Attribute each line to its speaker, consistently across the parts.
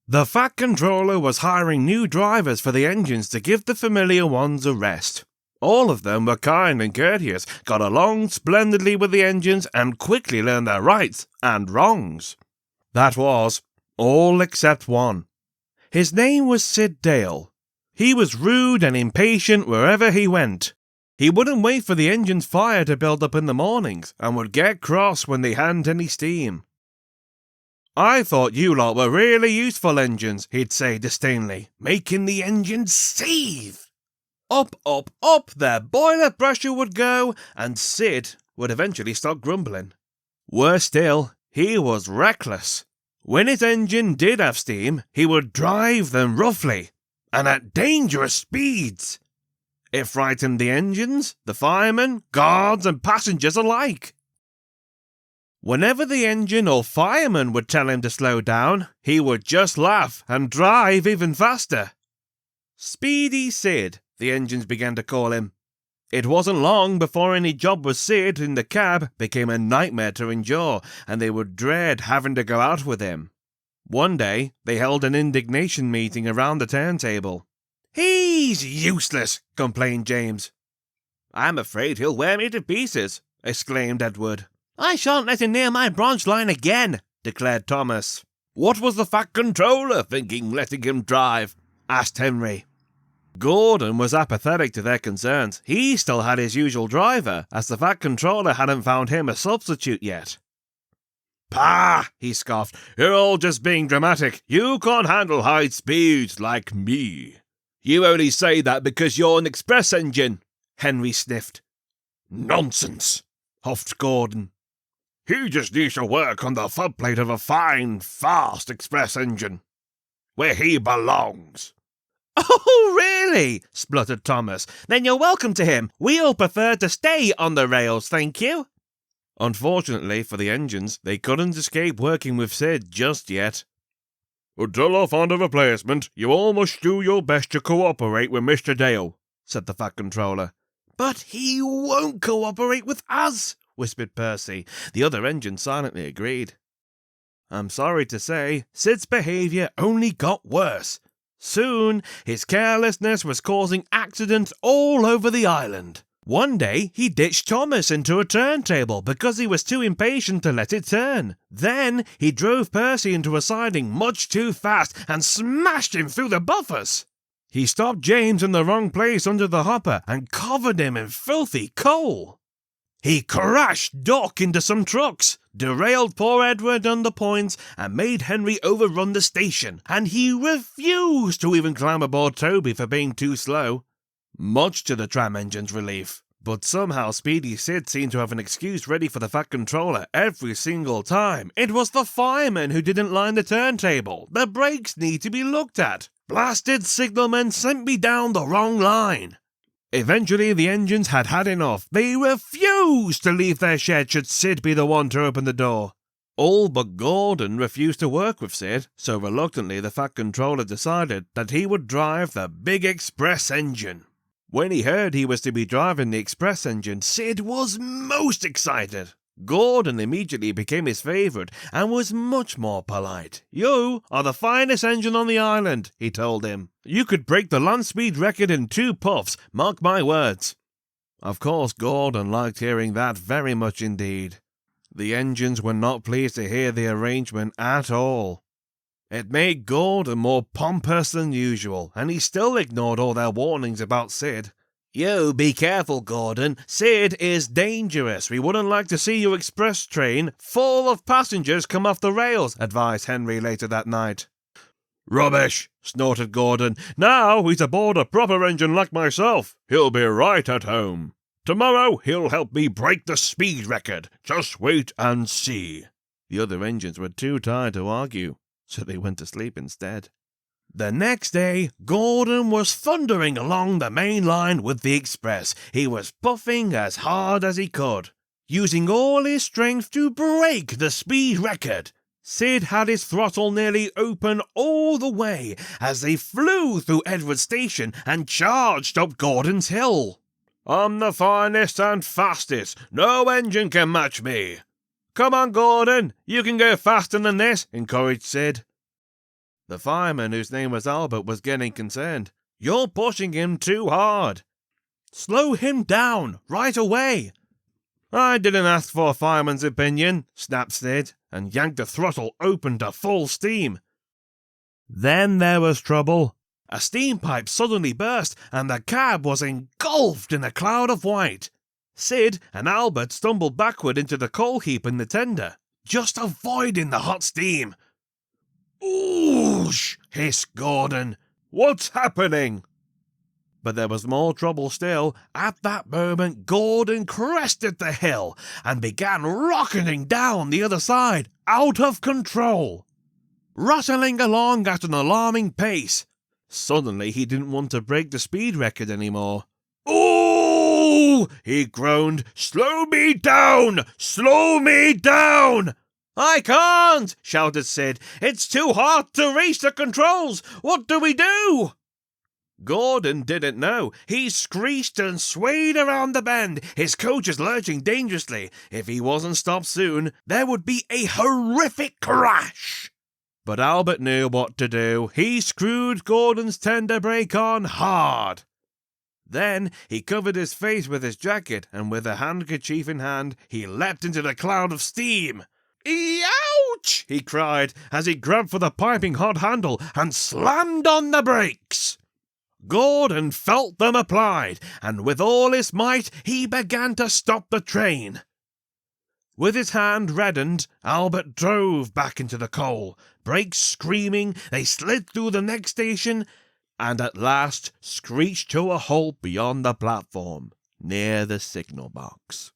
Speaker 1: The Fat Controller was hiring new drivers for the engines to give the familiar ones a rest. All of them were kind and courteous, got along splendidly with the engines, and quickly learned their rights and wrongs. That was, all except one. His name was Sid Dale. He was rude and impatient wherever he went. He wouldn't wait for the engine's fire to build up in the mornings, and would get cross when they hadn't any steam. "I thought you lot were really useful engines," he'd say disdainfully, making the engines seethe. Up, up, up their boiler pressure would go, and Sid would eventually stop grumbling. Worse still, he was reckless. When his engine did have steam, he would drive them roughly, and at dangerous speeds. It frightened the engines, the firemen, guards, and passengers alike. Whenever the engine or fireman would tell him to slow down, he would just laugh and drive even faster. Speedy Sid, the engines began to call him. It wasn't long before any job with Sid in the cab became a nightmare to endure, and they would dread having to go out with him. One day, they held an indignation meeting around the turntable. "He's useless," complained James. "I'm afraid he'll wear me to pieces," exclaimed Edward. "I shan't let him near my branch line again," declared Thomas. "What was the Fat Controller thinking letting him drive?" asked Henry. Gordon was apathetic to their concerns. He still had his usual driver, as the Fat Controller hadn't found him a substitute yet. "Pah!" he scoffed. "You're all just being dramatic. You can't handle high speeds like me." "You only say that because you're an express engine," Henry sniffed. "Nonsense," huffed Gordon. "He just needs to work on the foot plate of a fine, fast express engine, where he belongs." "Oh, really?" spluttered Thomas. "Then you're welcome to him. We all prefer to stay on the rails, thank you." Unfortunately for the engines, they couldn't escape working with Sid just yet. "Until I find a replacement, you all must do your best to cooperate with Mr. Dale," said the Fat Controller. "But he won't cooperate with us," whispered Percy. The other engines silently agreed. I'm sorry to say, Sid's behaviour only got worse. Soon, his carelessness was causing accidents all over the island. One day, he ditched Thomas into a turntable because he was too impatient to let it turn. Then, he drove Percy into a siding much too fast and smashed him through the buffers. He stopped James in the wrong place under the hopper and covered him in filthy coal. He crashed Doc into some trucks, derailed poor Edward on the points, and made Henry overrun the station, and he refused to even climb aboard Toby for being too slow. Much to the tram engine's relief. But somehow Speedy Sid seemed to have an excuse ready for the Fat Controller every single time. It was the fireman who didn't line the turntable. The brakes need to be looked at. Blasted signalman sent me down the wrong line. Eventually the engines had had enough. They refused to leave their shed should Sid be the one to open the door. All but Gordon refused to work with Sid, so reluctantly the Fat Controller decided that he would drive the big express engine. When he heard he was to be driving the express engine, Sid was most excited. Gordon immediately became his favourite and was much more polite. "You are the finest engine on the island," he told him. "You could break the land speed record in 2 puffs, mark my words." Of course, Gordon liked hearing that very much indeed. The engines were not pleased to hear the arrangement at all. It made Gordon more pompous than usual, and he still ignored all their warnings about Sid. "You be careful, Gordon. Sid is dangerous. We wouldn't like to see your express train full of passengers come off the rails," advised Henry later that night. "Rubbish," snorted Gordon. "Now he's aboard a proper engine like myself. He'll be right at home. Tomorrow he'll help me break the speed record. Just wait and see." The other engines were too tired to argue, so they went to sleep instead. The next day, Gordon was thundering along the main line with the express. He was puffing as hard as he could, using all his strength to break the speed record. Sid had his throttle nearly open all the way as they flew through Edward Station and charged up Gordon's Hill. "I'm the finest and fastest. No engine can match me." "Come on, Gordon. You can go faster than this," encouraged Sid. The fireman, whose name was Albert, was getting concerned. "You're pushing him too hard. Slow him down, right away." "I didn't ask for a fireman's opinion," snapped Sid, and yanked the throttle open to full steam. Then there was trouble. A steam pipe suddenly burst, and the cab was engulfed in a cloud of white. Sid and Albert stumbled backward into the coal heap in the tender, just avoiding the hot steam. "Oosh!" hissed Gordon. "What's happening?" But there was more trouble still. At that moment, Gordon crested the hill and began rocketing down the other side, out of control, rattling along at an alarming pace. Suddenly, he didn't want to break the speed record anymore. "Ooh!" he groaned. "Slow me down! Slow me down!" "I can't!" shouted Sid. "It's too hard to reach the controls! What do we do?" Gordon didn't know. He screeched and swayed around the bend, his coaches lurching dangerously. If he wasn't stopped soon, there would be a horrific crash. But Albert knew what to do. He screwed Gordon's tender brake on hard. Then he covered his face with his jacket, and with a handkerchief in hand, he leapt into the cloud of steam. "Ouch!" he cried, as he grabbed for the piping hot handle and slammed on the brakes. Gordon felt them applied, and with all his might he began to stop the train. With his hand reddened, Albert drove back into the coal. Brakes screaming, they slid through the next station, and at last screeched to a halt beyond the platform, near the signal box.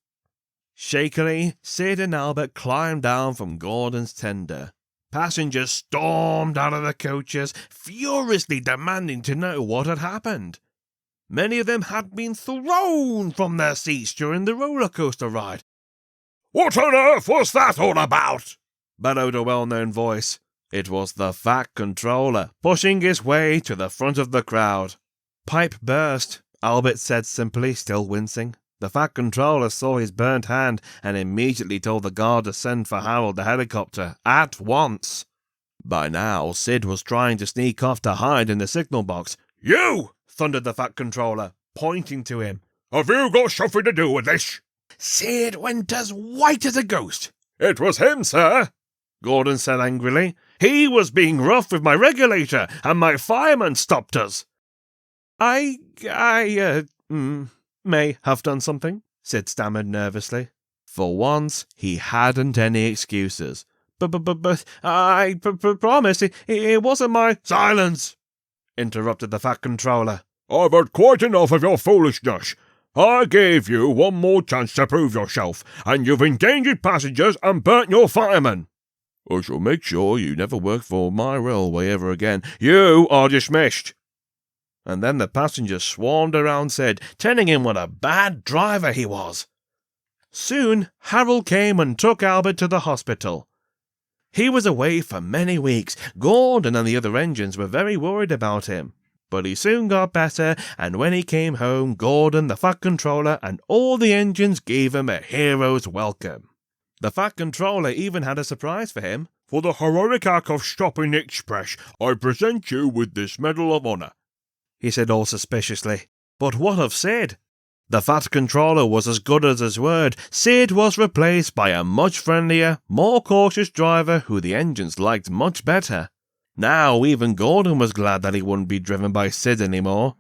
Speaker 1: Shakily, Sid and Albert climbed down from Gordon's tender. Passengers stormed out of the coaches, furiously demanding to know what had happened. Many of them had been thrown from their seats during the roller coaster ride. "What on earth was that all about?" bellowed a well-known voice. It was the Fat Controller, pushing his way to the front of the crowd. "Pipe burst," Albert said simply, still wincing. The Fat Controller saw his burnt hand and immediately told the guard to send for Harold the helicopter, at once. By now, Sid was trying to sneak off to hide in the signal box. "You!" thundered the Fat Controller, pointing to him. "Have you got something to do with this?" Sid went as white as a ghost. "It was him, sir," Gordon said angrily. "He was being rough with my regulator, and my fireman stopped us." I may have done something," Sid stammered nervously. For once, he hadn't any excuses. But I promise it wasn't my—" "Silence!" interrupted the Fat Controller. "I've had quite enough of your foolishness. I gave you one more chance to prove yourself, and you've endangered passengers and burnt your fireman. I shall make sure you never work for my railway ever again. You are dismissed." And then the passengers swarmed around Sid, telling him what a bad driver he was. Soon, Harold came and took Albert to the hospital. He was away for many weeks. Gordon and the other engines were very worried about him. But he soon got better, and when he came home, Gordon, the Fat Controller, and all the engines gave him a hero's welcome. The Fat Controller even had a surprise for him. "For the heroic act of stopping the express, I present you with this Medal of Honor," he said all suspiciously. But what of Sid? The Fat Controller was as good as his word. Sid was replaced by a much friendlier, more cautious driver who the engines liked much better. Now even Gordon was glad that he wouldn't be driven by Sid anymore.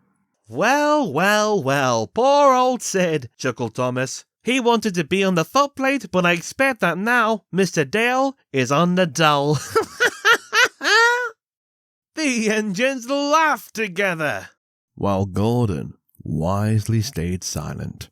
Speaker 1: Well, poor old Sid," chuckled Thomas. "He wanted to be on the footplate, but I expect that now Mr. Dale is on the dole." The engines laughed together, while Gordon wisely stayed silent.